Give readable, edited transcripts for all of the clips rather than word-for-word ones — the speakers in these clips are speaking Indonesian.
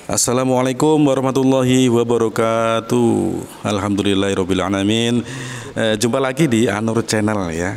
Assalamualaikum warahmatullahi wabarakatuh. Alhamdulillahirabbil alamin. Jumpa lagi di Anur Channel ya.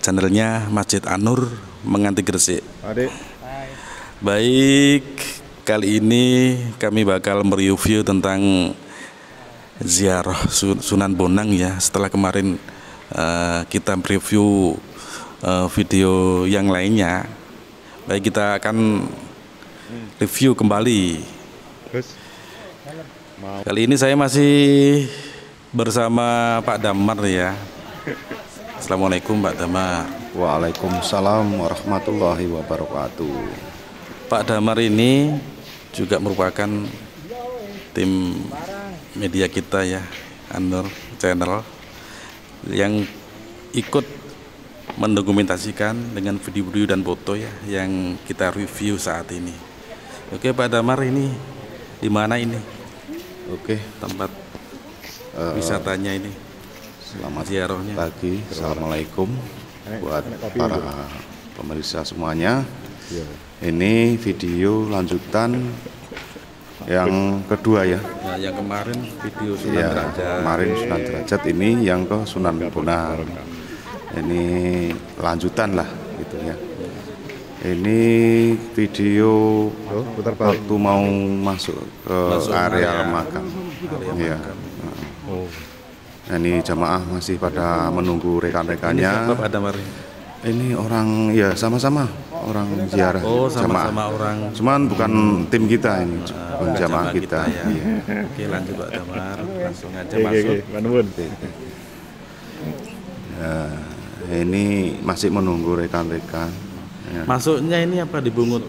Channelnya Masjid Anur Menganti Gresik. Adik. Baik, kali ini kami bakal mereview tentang ziarah Sunan Bonang ya. Setelah kemarin kita mereview video yang lainnya, baik kita akan review kembali. Kali ini saya masih bersama Pak Damar ya. Assalamualaikum Pak Damar. Waalaikumsalam warahmatullahi wabarakatuh. Pak Damar ini juga merupakan tim media kita ya, Anur Channel, yang ikut mendokumentasikan dengan video-video dan foto ya yang kita review saat ini. Oke Pak Damar, ini di mana ini? Oke, Tempat wisatanya ini. selamat Ziarahnya. pagi. Assalamualaikum buat para pemirsa semuanya. Ini video lanjutan yang kedua ya. Nah, yang kemarin video Sunan Ya, Derajat. kemarin Sunan Derajat, ini yang ke Sunan Bonang. Ini lanjutan lah gitu ya. Ini video waktu mau masuk ke area makam. Iya. Ini jamaah masih pada menunggu Ini rekan-rekannya. siapa Pak Damar? Ini orang ya sama-sama orang ziarah. Oh, jamaah. sama-sama orang. Cuman bukan tim kita ini, bukan jamaah kita. ya. Iya. Oke, lanjut Pak Damar, langsung aja masuk. Ya, ini masih menunggu rekan-rekan. Ya. Masuknya ini apa, dibungut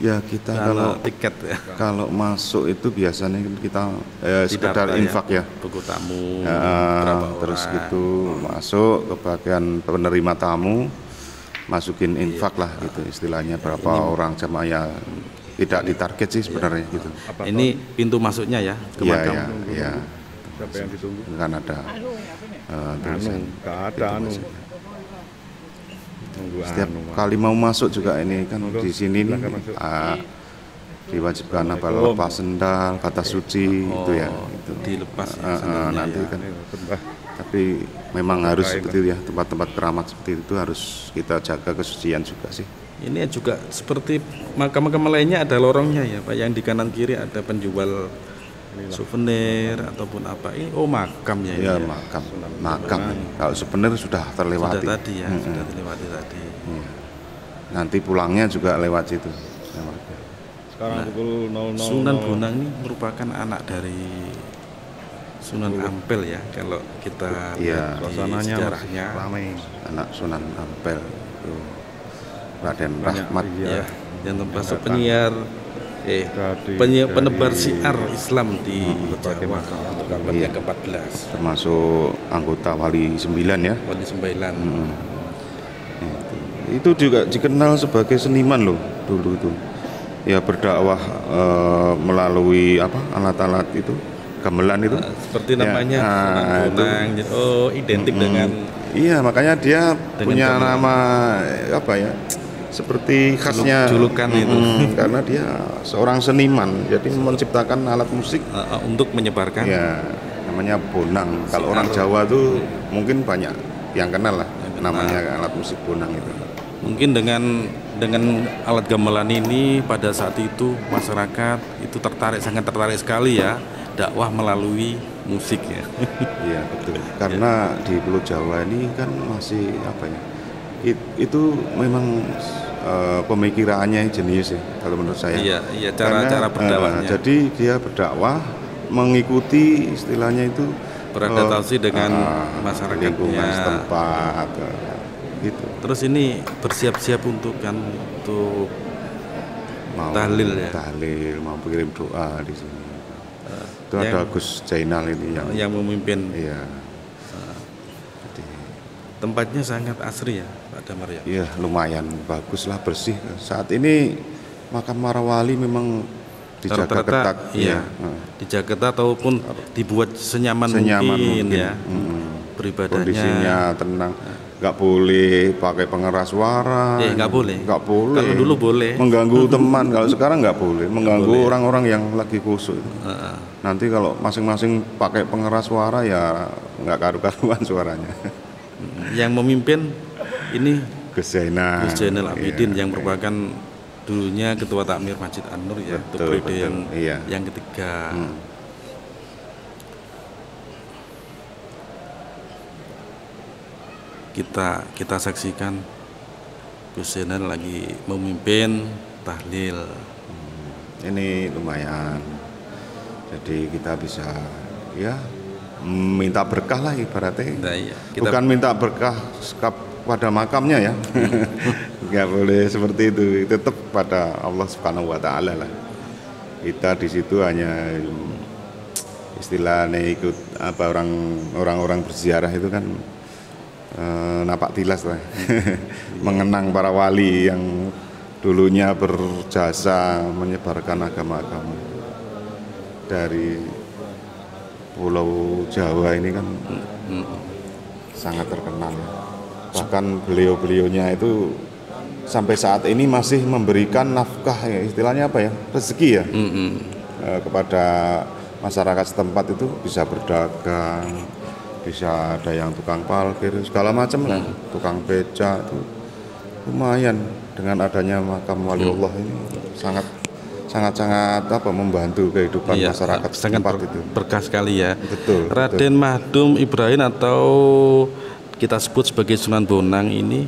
Ya kita kalau kalau tiket ya? kalau masuk itu biasanya kita sekedar Didaftar infak ya. buku tamu, Ya, berapa terus orang. gitu masuk ke bagian penerima tamu, masukin infak lah gitu istilahnya, berapa orang jamaah ya, tidak ditarget sih sebenarnya gitu. Ini pintu masuknya ya ke Iya makam. ya, ya. Siapa yang ditunggu? Kan ada tulisan. Gak ada anu. Nunggu Setiap anu. kali mau masuk juga ini kan di sini nih Silakan masuk. diwajibkan apa, lepas sendal, kata suci itu ya. Itu. Dilepas ya, sendalnya Nanti ya. kan. Sembah. Tapi memang harus seperti itu ya, tempat-tempat keramat seperti itu harus kita jaga kesucian juga sih. Ini juga seperti makam-makam lainnya, ada lorongnya ya Pak, yang di kanan kiri ada penjual souvenir ataupun apa. Ini makam ya ini Ya, ya. makam. Kalau sebenarnya sudah terlewati. Sudah tadi ya, sudah dilewati tadi. Iya. Nanti pulangnya juga lewat situ. Sekarang pukul 00. Sunan Bonang ini merupakan anak dari Sunan Ampel ya, kalau kita Iya. lihat di Suasananya sejarahnya. ramai. Anak Sunan Ampel itu Raden Rahmat. Ya, yang termasuk penyiar Dari- penebar dari siar Islam di berbagai Jawa macam untuk abad Iya. yang ke-14. Termasuk anggota Wali 9 ya. Wali Sembilan. Itu juga dikenal sebagai seniman loh dulu itu. Ya berdakwah melalui apa, alat-alat itu, gamelan itu. Seperti Ya, namanya Sunan itu. Bonang. Oh, identik dengan Iya, makanya dia punya gamelan. nama apa ya? Seperti khasnya julukan itu. Karena dia seorang seniman, jadi menciptakan alat musik. untuk menyebarkan. Ya, namanya bonang. Kalau orang Jawa tuh mungkin banyak yang kenal lah namanya alat musik bonang itu. Mungkin dengan alat gamelan ini pada saat itu masyarakat itu sangat tertarik sekali ya, dakwah melalui musik ya. Iya, betul. Karena di Pulau Jawa ini kan masih apa ya? Itu memang pemikirannya jenius ya kalau menurut saya. Iya, cara berdakwahnya. Jadi dia berdakwah mengikuti istilahnya itu Beradaptasi dengan masyarakatnya. lingkungan setempat gitu. Terus ini bersiap-siap untuk Mau tahlil ya. Tahlil, mau kirim doa di sini. Itu yang- ada Gus Jainal ini yang memimpin. iya. Tempatnya sangat asri ya Pak Damar ya. Iya, lumayan bagus lah, bersih. Saat ini makam Marawali memang dijaga Tertata, ketat. iya. Dijaga ketat ataupun dibuat senyaman Senyaman mungkin mungkin. ya. Kondisinya Beribadahnya. tenang. nggak boleh pakai pengeras suara. Nggak boleh. Nggak boleh. Kalau dulu boleh. Mengganggu teman. Kalau sekarang nggak boleh. Mengganggu orang-orang yang lagi khusyuk. Nanti kalau masing-masing pakai pengeras suara ya nggak karu-karuan suaranya. Yang memimpin ini Gus Zainal Abidin yang merupakan dulunya Ketua Takmir Masjid An-Nur ya, untuk periode yang ketiga. Kita saksikan Gus Zainal lagi memimpin tahlil. Ini lumayan. Jadi kita bisa ya minta berkah lah ibaratnya. Nah, iya. Bukan minta berkah pada makamnya ya. Nggak boleh seperti itu. Tetap pada Allah Subhanahu wa taala lah. Kita di situ hanya istilahnya ikut apa orang-orang berziarah itu kan napak tilas lah. Mengenang para wali yang dulunya berjasa menyebarkan agama-agama dari Pulau Jawa ini kan sangat terkenal. Bahkan beliau-beliaunya itu sampai saat ini masih memberikan nafkah ya, istilahnya apa ya, rezeki ya, kepada masyarakat setempat. Itu bisa berdagang, bisa ada yang tukang parkir segala macam lah, tukang beca itu lumayan. Dengan adanya makam waliullah ini sangat apa membantu kehidupan masyarakat sangat itu berkah sekali ya. Betul. Raden Mahdum Ibrahim atau kita sebut sebagai Sunan Bonang ini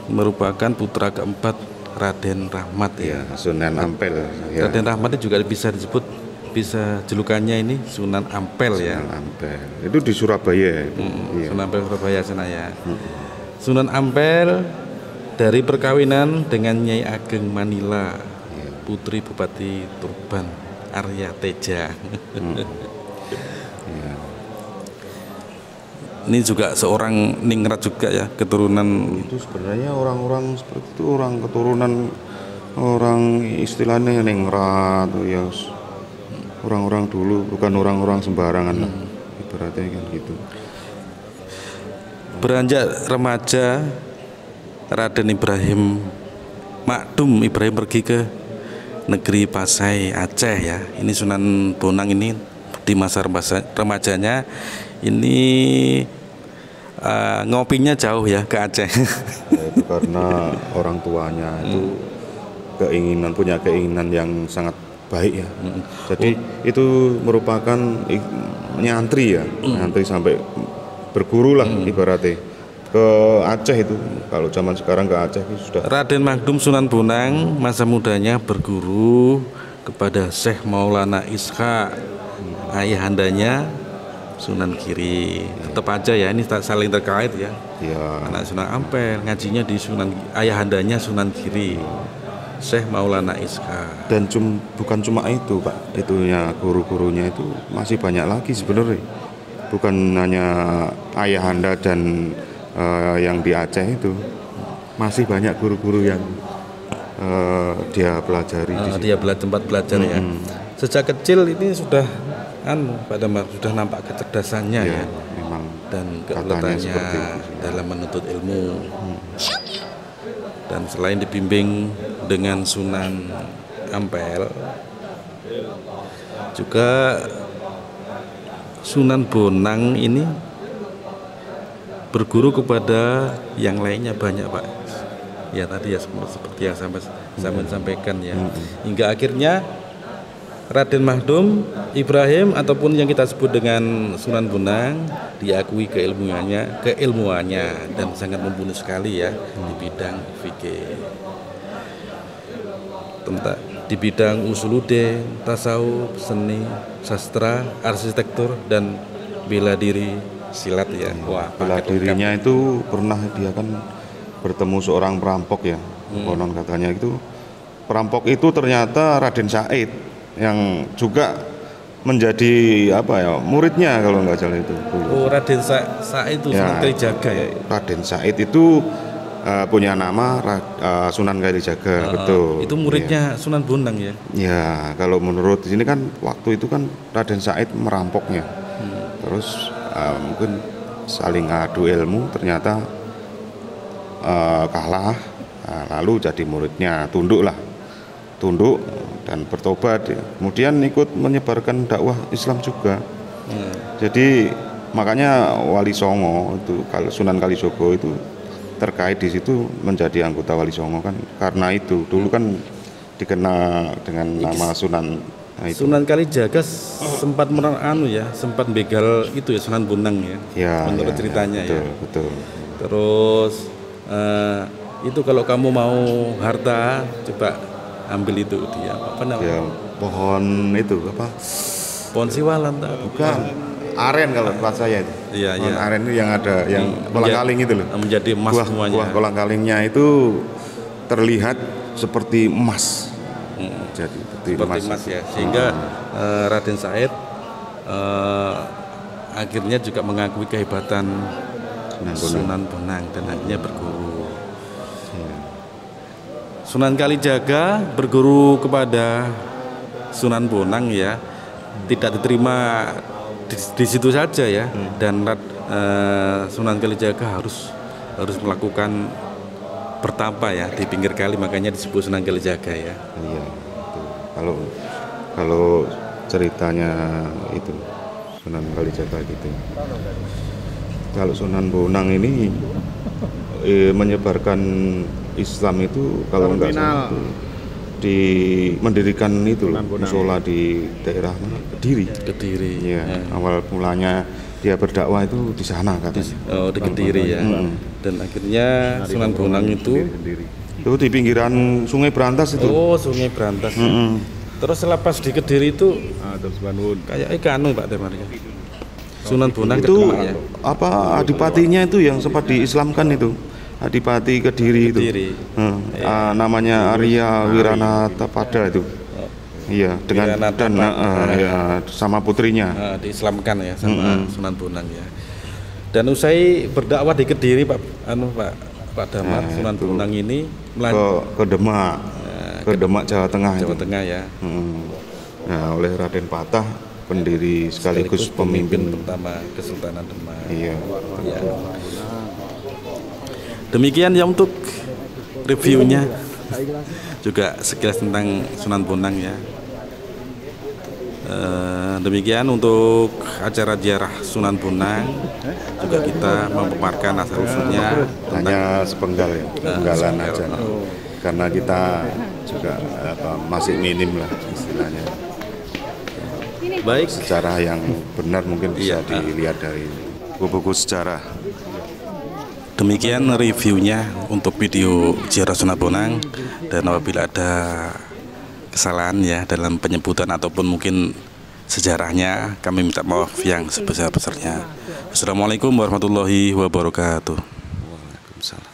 merupakan putra keempat Raden Rahmat ya. Sunan Ampel ya. Raden Rahmat juga bisa disebut, bisa julukannya ini Sunan Ampel ya. Sunan Ampel itu di Surabaya. Sunan Ampel Surabaya sana ya. Sunan Ampel dari perkawinan dengan Nyai Ageng Manila, putri Bupati Tuban Arya Teja. Ini juga seorang ningrat juga ya, keturunan. Itu sebenarnya orang-orang seperti itu orang keturunan orang istilahnya ningrat ya, orang-orang dulu, bukan orang-orang sembarangan lah ibaratnya kan gitu. Beranjak remaja, Raden Mahdum Ibrahim pergi ke negeri Pasai Aceh ya. Ini Sunan Bonang ini di masa remajanya ini ngopinya jauh ya ke Aceh. Ya, itu karena orang tuanya itu punya keinginan yang sangat baik ya. Jadi itu merupakan nyantri ya, nyantri sampai berguru lah ibaratnya ke Aceh itu. Kalau zaman sekarang ke Aceh itu sudah. Raden Mahdum Sunan Bonang masa mudanya berguru kepada Syekh Maulana Ishaq, ayahandanya Sunan Giri. Tetap aja ya, ini saling terkait ya. Anak Sunan Ampel ngajinya di ayahandanya Sunan Giri, Syekh Maulana Ishaq. Dan bukan cuma itu Pak, itunya guru-gurunya itu masih banyak lagi sebenarnya. Bukan hanya ayahanda dan yang di Aceh itu, masih banyak guru-guru yang dia pelajari. Dia tempat belajar ya. Sejak kecil ini sudah Pak Damar sudah nampak kecerdasannya ya, memang, dan keuletannya dalam menuntut ilmu. Dan selain dibimbing dengan Sunan Ampel, juga Sunan Bonang ini berguru kepada yang lainnya banyak Pak. Ya tadi ya seperti yang saya sampaikan ya. Hingga akhirnya Raden Mahdum Ibrahim ataupun yang kita sebut dengan Sunan Bonang diakui keilmuannya dan sangat mumpuni sekali ya di bidang fikih. Di bidang usuluddin, tasawuf, seni, sastra, arsitektur dan bela diri silat ya. Wah, bela dirinya itu pernah dia kan bertemu seorang perampok ya. Konon katanya itu perampok itu ternyata Raden Said yang juga menjadi muridnya kalau nggak salah itu. Oh, Raden Said itu Sunan Kalijaga ya. Raden Said itu punya nama Sunan Kalijaga, betul. Itu muridnya Sunan Bonang ya. Ya, kalau menurut di sini kan waktu itu kan Raden Said merampoknya. Terus mungkin saling adu ilmu, ternyata kalah. Nah, lalu jadi muridnya, tunduk dan bertobat, kemudian ikut menyebarkan dakwah Islam juga. Jadi makanya Wali Songo itu, kalau Sunan Kalijogo itu terkait di situ menjadi anggota Wali Songo kan, karena itu dulu kan dikenal dengan nama Sunan. Nah, itu. Sunan Kalijaga sempat sempat begal itu ya Sunan Bonang ya, menurut ceritanya betul, ya. Betul. Terus itu kalau kamu mau harta coba ambil itu dia apa namanya? Ya, pohon itu apa? Pohon siwalan tak? Bukan. Aren kalau tempat saya itu. Iya, pohon iya. aren itu yang ada yang kolang-kaling itu loh. Menjadi emas semuanya. Buah kolang-kalingnya itu terlihat seperti emas. Jadi seperti emas ya. Sehingga Raden Said akhirnya juga mengakui kehebatan Sunan Bonang dan akhirnya berguru. Sunan Kalijaga berguru kepada Sunan Bonang ya, tidak diterima di situ saja ya, dan Sunan Kalijaga harus melakukan bertapa ya di pinggir kali, makanya disebut Sunan Kalijaga ya. Iya. Kalau ceritanya itu Sunan Kalijaga gitu. Kalau Sunan Bonang ini menyebarkan Islam itu kalau enggak salah mendirikan itu musola di daerah mana? Kediri. Ya, awal mulanya dia berdakwah itu di sana katanya. Di Kediri ya. Dan akhirnya Sunan Bonang itu di pinggiran Sungai Brantas itu. Oh, Sungai Brantas. Terus selepas di Kediri itu kayak ikan Pak Damar ya. Sunan Bonang itu ya. Apa adipatinya itu yang sempat diislamkan itu. Adipati Kediri itu. Namanya Arya Wiranatapada itu. Iya, dengan sama putrinya. Diislamkan ya sama Sunan Bonang ya. Dan usai berdakwah di Kediri Pak Damar, Sunan Bonang ini ke Demak. Ke Demak Jawa Tengah ya. Nah, oleh Raden Patah, pendiri sekaligus pemimpin pertama Kesultanan Demak. Iya. Ya. Demikian ya untuk reviewnya, juga sekilas tentang Sunan Bonang ya. Demikian untuk acara ziarah Sunan Bonang, juga kita memaparkan asal-usulnya. Hanya sepenggal ya, penggalan aja. Karena kita juga masih minim lah istilahnya. Baik. Sejarah yang benar mungkin bisa dilihat dari buku-buku sejarah. Demikian reviewnya untuk video ziarah Sunan Bonang, dan apabila ada kesalahan ya dalam penyebutan ataupun mungkin sejarahnya, kami minta maaf yang sebesar-besarnya. Assalamualaikum warahmatullahi wabarakatuh. Waalaikumsalam.